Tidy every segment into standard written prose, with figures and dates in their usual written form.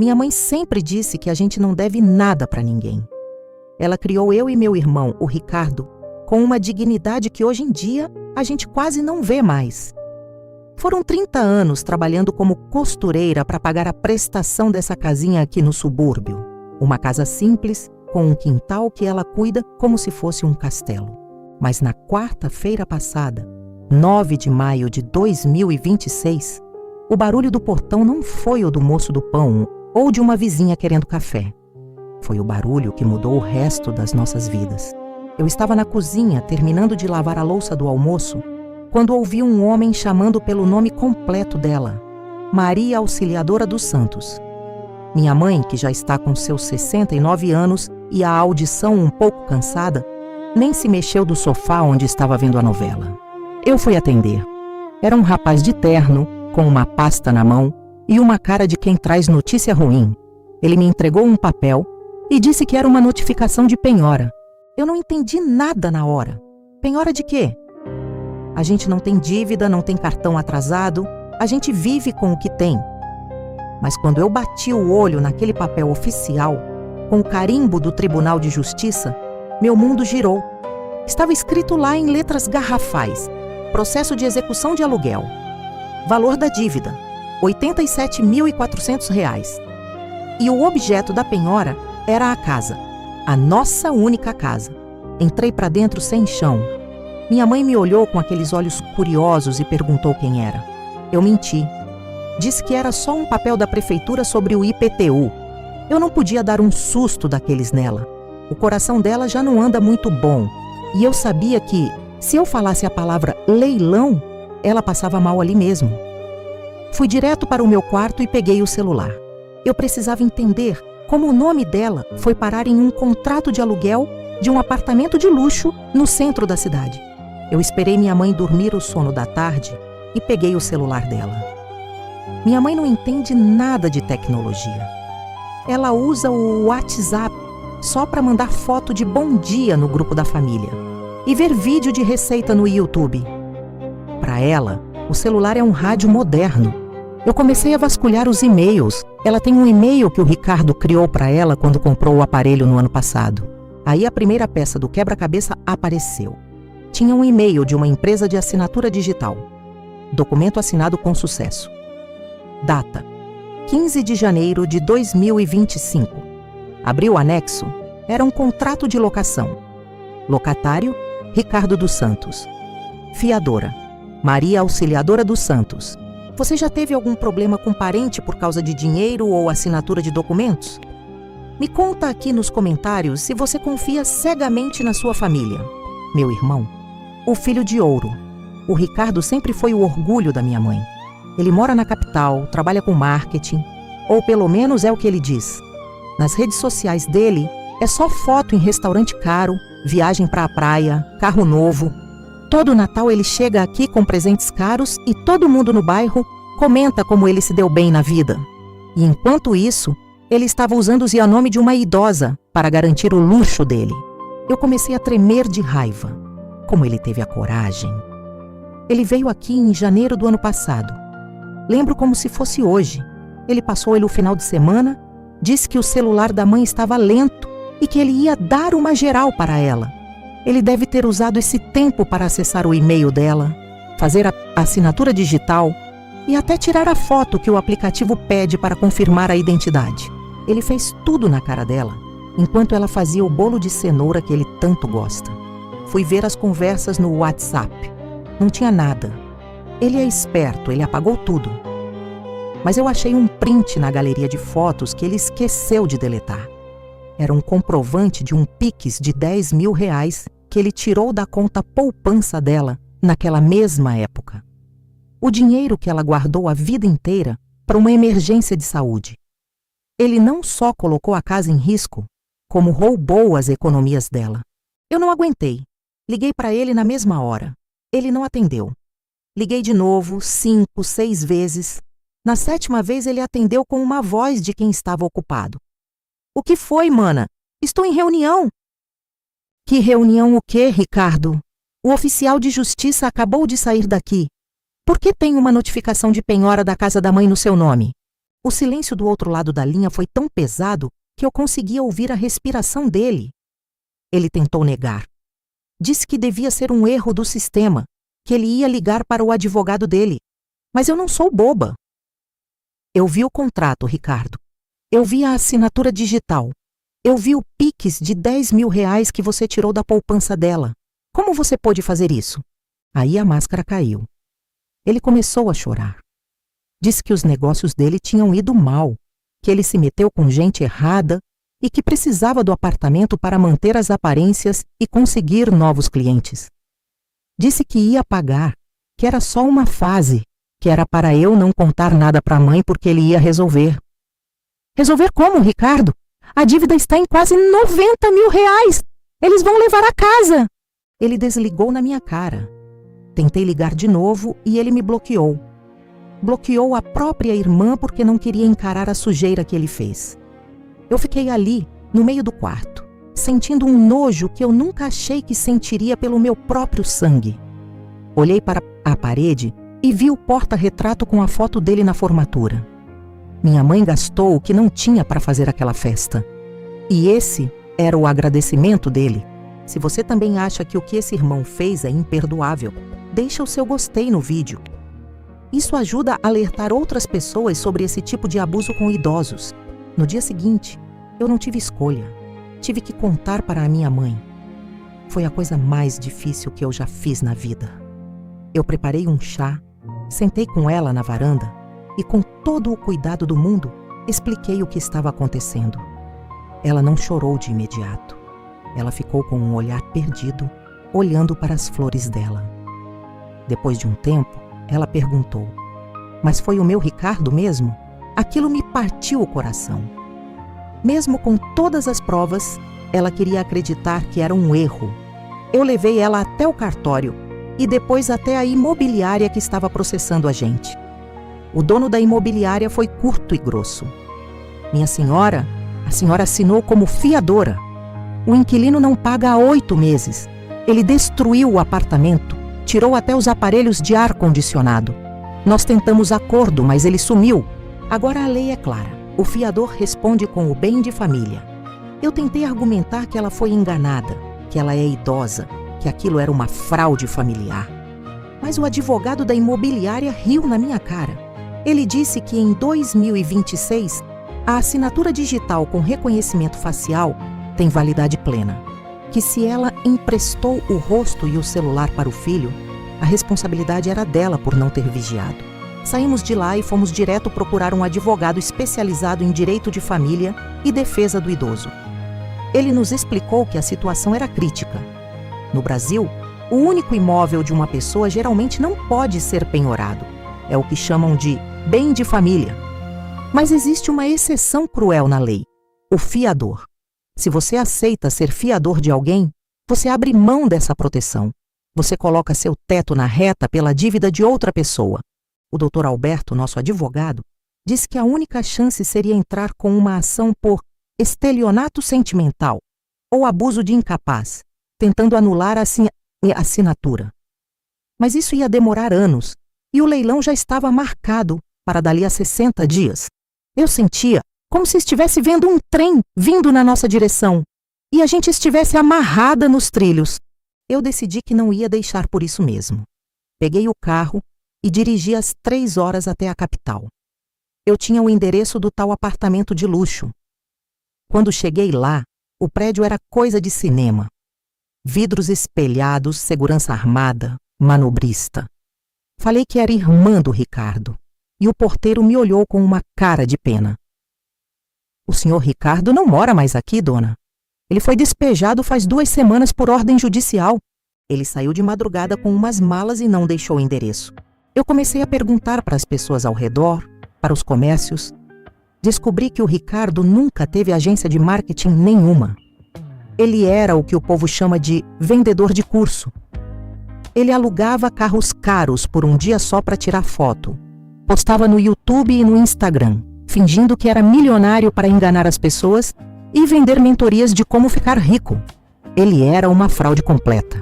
Minha mãe sempre disse que a gente não deve nada para ninguém. Ela criou eu e meu irmão, o Ricardo, com uma dignidade que hoje em dia a gente quase não vê mais. Foram 30 anos trabalhando como costureira para pagar a prestação dessa casinha aqui no subúrbio. Uma casa simples, com um quintal que ela cuida como se fosse um castelo. Mas na quarta-feira passada, 9 de maio de 2026, o barulho do portão não foi o do moço do pão ou de uma vizinha querendo café. Foi o barulho que mudou o resto das nossas vidas. Eu estava na cozinha, terminando de lavar a louça do almoço, quando ouvi um homem chamando pelo nome completo dela, Maria Auxiliadora dos Santos. Minha mãe, que já está com seus 69 anos e a audição um pouco cansada, nem se mexeu do sofá onde estava vendo a novela. Eu fui atender. Era um rapaz de terno, com uma pasta na mão e uma cara de quem traz notícia ruim. Ele me entregou um papel e disse que era uma notificação de penhora. Eu não entendi nada na hora. Penhora de quê? A gente não tem dívida, não tem cartão atrasado, a gente vive com o que tem. Mas quando eu bati o olho naquele papel oficial, com o carimbo do Tribunal de Justiça, meu mundo girou. Estava escrito lá em letras garrafais: processo de execução de aluguel. Valor da dívida, R$ 87.400. E o objeto da penhora era a casa, a nossa única casa. Entrei para dentro sem chão. Minha mãe me olhou com aqueles olhos curiosos e perguntou quem era. Eu menti. Disse que era só um papel da prefeitura sobre o IPTU. Eu não podia dar um susto daqueles nela. O coração dela já não anda muito bom. E eu sabia que, se eu falasse a palavra leilão, ela passava mal ali mesmo. Fui direto para o meu quarto e peguei o celular. Eu precisava entender como o nome dela foi parar em um contrato de aluguel de um apartamento de luxo no centro da cidade. Eu esperei minha mãe dormir o sono da tarde e peguei o celular dela. Minha mãe não entende nada de tecnologia. Ela usa o WhatsApp só para mandar foto de bom dia no grupo da família e ver vídeo de receita no YouTube. Para ela, o celular é um rádio moderno. Eu comecei a vasculhar os e-mails. Ela tem um e-mail que o Ricardo criou para ela quando comprou o aparelho no ano passado. Aí a primeira peça do quebra-cabeça apareceu. Tinha um e-mail de uma empresa de assinatura digital. Documento assinado com sucesso. Data: 15 de janeiro de 2025. Abriu o anexo. Era um contrato de locação. Locatário: Ricardo dos Santos. Fiadora: Maria Auxiliadora dos Santos. Você já teve algum problema com parente por causa de dinheiro ou assinatura de documentos? Me conta aqui nos comentários se você confia cegamente na sua família. Meu irmão, o filho de ouro. O Ricardo sempre foi o orgulho da minha mãe. Ele mora na capital, trabalha com marketing, ou pelo menos é o que ele diz. Nas redes sociais dele, é só foto em restaurante caro, viagem para a praia, carro novo. Todo Natal ele chega aqui com presentes caros e todo mundo no bairro comenta como ele se deu bem na vida. E enquanto isso, ele estava usando o Zianome de uma idosa para garantir o luxo dele. Eu comecei a tremer de raiva. Como ele teve a coragem. Ele veio aqui em janeiro do ano passado. Lembro como se fosse hoje. Ele passou o final de semana, disse que o celular da mãe estava lento e que ele ia dar uma geral para ela. Ele deve ter usado esse tempo para acessar o e-mail dela, fazer a assinatura digital e até tirar a foto que o aplicativo pede para confirmar a identidade. Ele fez tudo na cara dela, enquanto ela fazia o bolo de cenoura que ele tanto gosta. Fui ver as conversas no WhatsApp. Não tinha nada. Ele é esperto, ele apagou tudo. Mas eu achei um print na galeria de fotos que ele esqueceu de deletar. Era um comprovante de um Pix de R$ 10.000 que ele tirou da conta poupança dela naquela mesma época. O dinheiro que ela guardou a vida inteira para uma emergência de saúde. Ele não só colocou a casa em risco, como roubou as economias dela. Eu não aguentei. Liguei para ele na mesma hora. Ele não atendeu. Liguei de novo, 5, 6 vezes. Na 7ª vez ele atendeu com uma voz de quem estava ocupado. O que foi, mana? Estou em reunião. Que reunião o quê, Ricardo? O oficial de justiça acabou de sair daqui. Por que tem uma notificação de penhora da casa da mãe no seu nome? O silêncio do outro lado da linha foi tão pesado que eu conseguia ouvir a respiração dele. Ele tentou negar. Disse que devia ser um erro do sistema, que ele ia ligar para o advogado dele. Mas eu não sou boba. Eu vi o contrato, Ricardo. Eu vi a assinatura digital. Eu vi o Pix de R$10.000 que você tirou da poupança dela. Como você pôde fazer isso? Aí a máscara caiu. Ele começou a chorar. Disse que os negócios dele tinham ido mal, que ele se meteu com gente errada e que precisava do apartamento para manter as aparências e conseguir novos clientes. Disse que ia pagar, que era só uma fase, que era para eu não contar nada para a mãe porque ele ia resolver. Resolver como, Ricardo? A dívida está em quase R$90.000. Eles vão levar a casa. Ele desligou na minha cara. Tentei ligar de novo e ele me bloqueou. Bloqueou a própria irmã porque não queria encarar a sujeira que ele fez. Eu fiquei ali, no meio do quarto, sentindo um nojo que eu nunca achei que sentiria pelo meu próprio sangue. Olhei para a parede e vi o porta-retrato com a foto dele na formatura. Minha mãe gastou o que não tinha para fazer aquela festa. E esse era o agradecimento dele. Se você também acha que o que esse irmão fez é imperdoável, deixa o seu gostei no vídeo. Isso ajuda a alertar outras pessoas sobre esse tipo de abuso com idosos. No dia seguinte, eu não tive escolha. Tive que contar para a minha mãe. Foi a coisa mais difícil que eu já fiz na vida. Eu preparei um chá, sentei com ela na varanda e, com todo o cuidado do mundo, expliquei o que estava acontecendo. Ela não chorou de imediato. Ela ficou com um olhar perdido, olhando para as flores dela. Depois de um tempo, ela perguntou: "Mas foi o meu Ricardo mesmo?" Aquilo me partiu o coração. Mesmo com todas as provas, ela queria acreditar que era um erro. Eu levei ela até o cartório e depois até a imobiliária que estava processando a gente. O dono da imobiliária foi curto e grosso. "Minha senhora, a senhora assinou como fiadora. O inquilino não paga há 8 meses. Ele destruiu o apartamento, tirou até os aparelhos de ar-condicionado. Nós tentamos acordo, mas ele sumiu. Agora a lei é clara. O fiador responde com o bem de família." Eu tentei argumentar que ela foi enganada, que ela é idosa, que aquilo era uma fraude familiar. Mas o advogado da imobiliária riu na minha cara. Ele disse que em 2026, a assinatura digital com reconhecimento facial tem validade plena. Que se ela emprestou o rosto e o celular para o filho, a responsabilidade era dela por não ter vigiado. Saímos de lá e fomos direto procurar um advogado especializado em direito de família e defesa do idoso. Ele nos explicou que a situação era crítica. No Brasil, o único imóvel de uma pessoa geralmente não pode ser penhorado. É o que chamam de bem de família. Mas existe uma exceção cruel na lei: o fiador. Se você aceita ser fiador de alguém, você abre mão dessa proteção. Você coloca seu teto na reta pela dívida de outra pessoa. O Dr. Alberto, nosso advogado, disse que a única chance seria entrar com uma ação por estelionato sentimental ou abuso de incapaz, tentando anular a assinatura. Mas isso ia demorar anos e o leilão já estava marcado para dali a 60 dias. Eu sentia como se estivesse vendo um trem vindo na nossa direção e a gente estivesse amarrada nos trilhos. Eu decidi que não ia deixar por isso mesmo. Peguei o carro e dirigi às 3 horas até a capital. Eu tinha o endereço do tal apartamento de luxo. Quando cheguei lá, o prédio era coisa de cinema. Vidros espelhados, segurança armada, manobrista. Falei que era irmã do Ricardo, e o porteiro me olhou com uma cara de pena. "O senhor Ricardo não mora mais aqui, dona. Ele foi despejado faz 2 semanas por ordem judicial. Ele saiu de madrugada com umas malas e não deixou o endereço." Eu comecei a perguntar para as pessoas ao redor, para os comércios. Descobri que o Ricardo nunca teve agência de marketing nenhuma. Ele era o que o povo chama de vendedor de curso. Ele alugava carros caros por um dia só para tirar foto. Postava no YouTube e no Instagram, fingindo que era milionário para enganar as pessoas e vender mentorias de como ficar rico. Ele era uma fraude completa.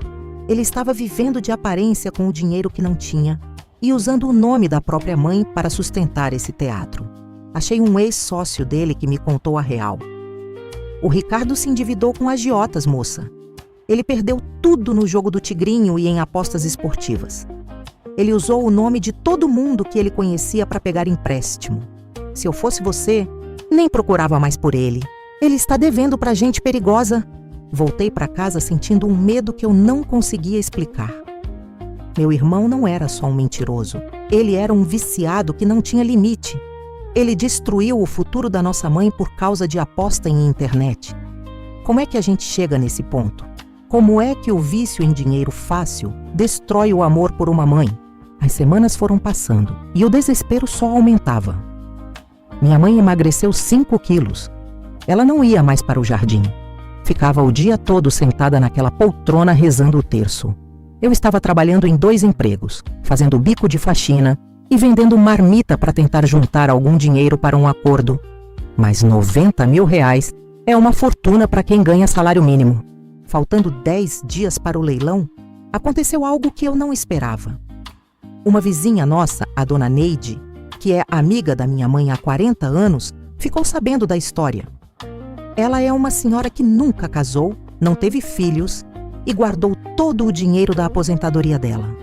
Ele estava vivendo de aparência com o dinheiro que não tinha e usando o nome da própria mãe para sustentar esse teatro. Achei um ex-sócio dele que me contou a real. O Ricardo se endividou com agiotas, moça. Ele perdeu tudo no jogo do tigrinho e em apostas esportivas. Ele usou o nome de todo mundo que ele conhecia para pegar empréstimo. Se eu fosse você, nem procurava mais por ele. Ele está devendo para gente perigosa. Voltei para casa sentindo um medo que eu não conseguia explicar. Meu irmão não era só um mentiroso. Ele era um viciado que não tinha limite. Ele destruiu o futuro da nossa mãe por causa de aposta em internet. Como é que a gente chega nesse ponto? Como é que o vício em dinheiro fácil destrói o amor por uma mãe? As semanas foram passando e o desespero só aumentava. Minha mãe emagreceu 5 quilos. Ela não ia mais para o jardim. Ficava o dia todo sentada naquela poltrona rezando o terço. Eu estava trabalhando em 2 empregos, fazendo bico de faxina e vendendo marmita para tentar juntar algum dinheiro para um acordo. Mas R$90 mil é uma fortuna para quem ganha salário mínimo. Faltando 10 dias para o leilão, aconteceu algo que eu não esperava. Uma vizinha nossa, a dona Neide, que é amiga da minha mãe há 40 anos, ficou sabendo da história. Ela é uma senhora que nunca casou, não teve filhos e guardou todo o dinheiro da aposentadoria dela.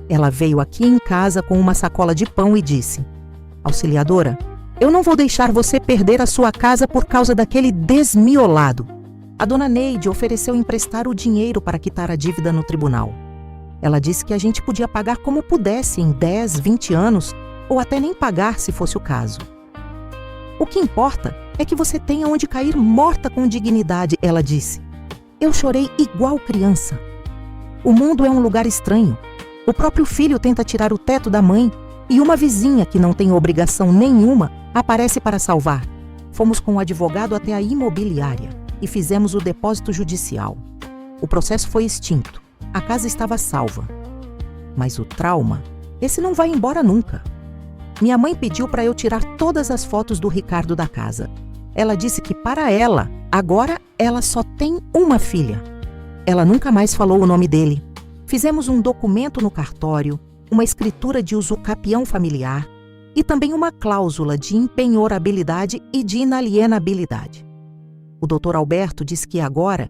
Ela veio aqui em casa com uma sacola de pão e disse: "Auxiliadora, eu não vou deixar você perder a sua casa por causa daquele desmiolado." A dona Neide ofereceu emprestar o dinheiro para quitar a dívida no tribunal. Ela disse que a gente podia pagar como pudesse em 10, 20 anos, ou até nem pagar se fosse o caso. "O que importa é que você tenha onde cair morta com dignidade", ela disse. Eu chorei igual criança. O mundo é um lugar estranho. O próprio filho tenta tirar o teto da mãe e uma vizinha que não tem obrigação nenhuma aparece para salvar. Fomos com o advogado até a imobiliária e fizemos o depósito judicial. O processo foi extinto. A casa estava salva. Mas o trauma, esse não vai embora nunca. Minha mãe pediu para eu tirar todas as fotos do Ricardo da casa. Ela disse que para ela, agora ela só tem uma filha. Ela nunca mais falou o nome dele. Fizemos um documento no cartório, uma escritura de usucapião familiar e também uma cláusula de impenhorabilidade e de inalienabilidade. O Dr. Alberto disse que agora,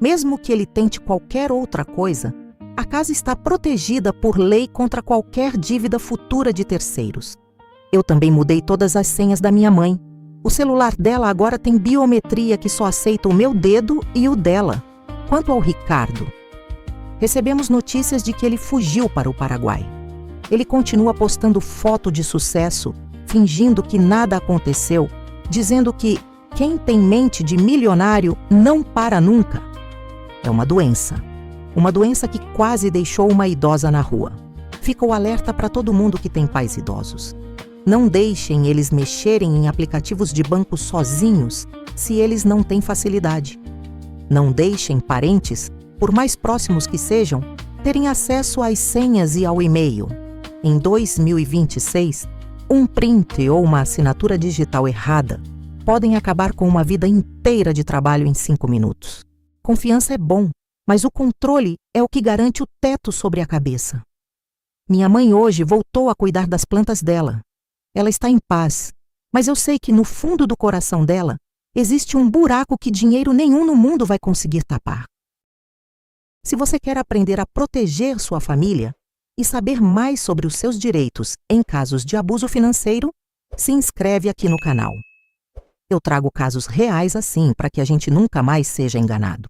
mesmo que ele tente qualquer outra coisa, a casa está protegida por lei contra qualquer dívida futura de terceiros. Eu também mudei todas as senhas da minha mãe. O celular dela agora tem biometria que só aceita o meu dedo e o dela. Quanto ao Ricardo, recebemos notícias de que ele fugiu para o Paraguai. Ele continua postando foto de sucesso, fingindo que nada aconteceu, dizendo que quem tem mente de milionário não para nunca. É uma doença que quase deixou uma idosa na rua. Fica o alerta para todo mundo que tem pais idosos. Não deixem eles mexerem em aplicativos de banco sozinhos se eles não têm facilidade. Não deixem parentes, por mais próximos que sejam, terem acesso às senhas e ao e-mail. Em 2026, um print ou uma assinatura digital errada podem acabar com uma vida inteira de trabalho em 5 minutos. Confiança é bom, mas o controle é o que garante o teto sobre a cabeça. Minha mãe hoje voltou a cuidar das plantas dela. Ela está em paz, mas eu sei que no fundo do coração dela existe um buraco que dinheiro nenhum no mundo vai conseguir tapar. Se você quer aprender a proteger sua família e saber mais sobre os seus direitos em casos de abuso financeiro, se inscreve aqui no canal. Eu trago casos reais assim para que a gente nunca mais seja enganado.